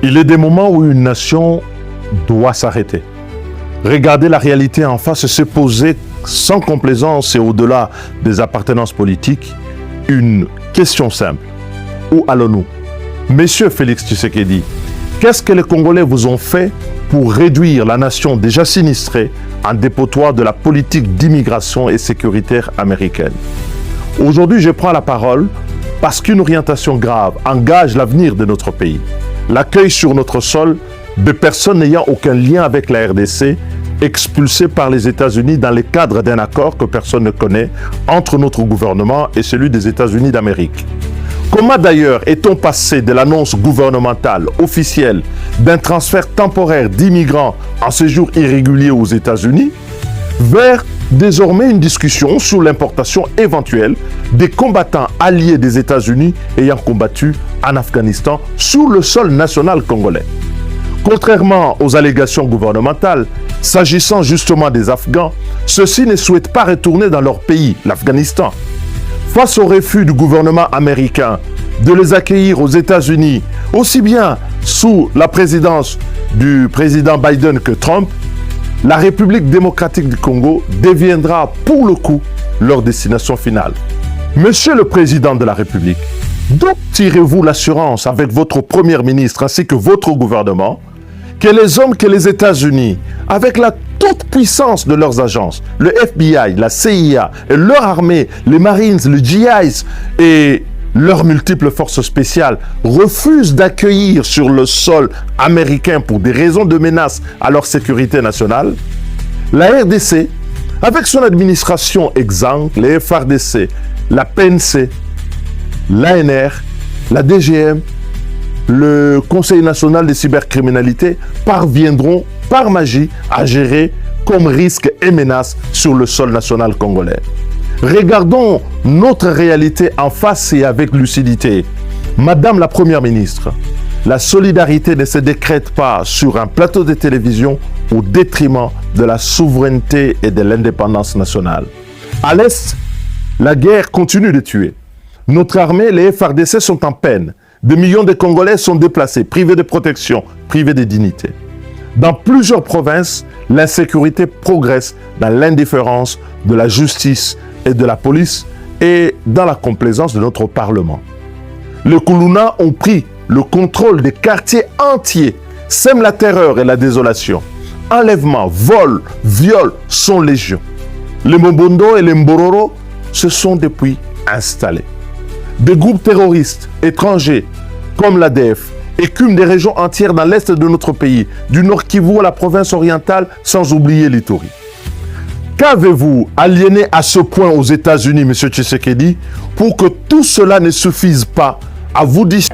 Il est des moments où une nation doit s'arrêter. Regarder la réalité en face et se poser sans complaisance et au-delà des appartenances politiques une question simple. Où allons-nous? Monsieur Félix Tshisekedi, qu'est-ce que les Congolais vous ont fait pour réduire la nation déjà sinistrée en dépotoir de la politique d'immigration et sécuritaire américaine? Aujourd'hui, je prends la parole parce qu'une orientation grave engage l'avenir de notre pays. L'accueil sur notre sol de personnes n'ayant aucun lien avec la RDC, expulsées par les États-Unis dans le cadre d'un accord que personne ne connaît entre notre gouvernement et celui des États-Unis d'Amérique. Comment d'ailleurs est-on passé de l'annonce gouvernementale officielle d'un transfert temporaire d'immigrants en séjour irrégulier aux États-Unis vers désormais une discussion sur l'importation éventuelle des combattants alliés des États-Unis ayant combattu en Afghanistan sur le sol national congolais? Contrairement aux allégations gouvernementales, s'agissant justement des Afghans, ceux-ci ne souhaitent pas retourner dans leur pays, l'Afghanistan. Face au refus du gouvernement américain de les accueillir aux États-Unis, aussi bien sous la présidence du président Biden que Trump, la République démocratique du Congo deviendra pour le coup leur destination finale. Monsieur le Président de la République, d'où tirez-vous l'assurance avec votre Premier ministre ainsi que votre gouvernement que les hommes que les États-Unis, avec la toute puissance de leurs agences, le FBI, la CIA et leur armée, les Marines, le GIs et leurs multiples forces spéciales, refusent d'accueillir sur le sol américain pour des raisons de menace à leur sécurité nationale? La RDC, avec son administration exsangue, les FARDC, la PNC, l'ANR, la DGM, le Conseil national de cybercriminalité parviendront par magie à gérer comme risque et menace sur le sol national congolais. Regardons notre réalité en face et avec lucidité. Madame la Première ministre, la solidarité ne se décrète pas sur un plateau de télévision au détriment de la souveraineté et de l'indépendance nationale. À l'Est, la guerre continue de tuer. Notre armée, les FARDC sont en peine. Des millions de Congolais sont déplacés, privés de protection, privés de dignité. Dans plusieurs provinces, l'insécurité progresse dans l'indifférence de la justice et de la police et dans la complaisance de notre Parlement. Les Kuluna ont pris le contrôle des quartiers entiers, sèment la terreur et la désolation. Enlèvements, vols, viols sont légion. Les Mobondo et les Mbororo se sont depuis installés. Des groupes terroristes étrangers comme l'ADF écument des régions entières dans l'est de notre pays, du Nord Kivu à la province orientale, sans oublier l'Ituri. Qu'avez-vous aliéné à ce point aux États-Unis, M. Tshisekedi, pour que tout cela ne suffise pas à vous dire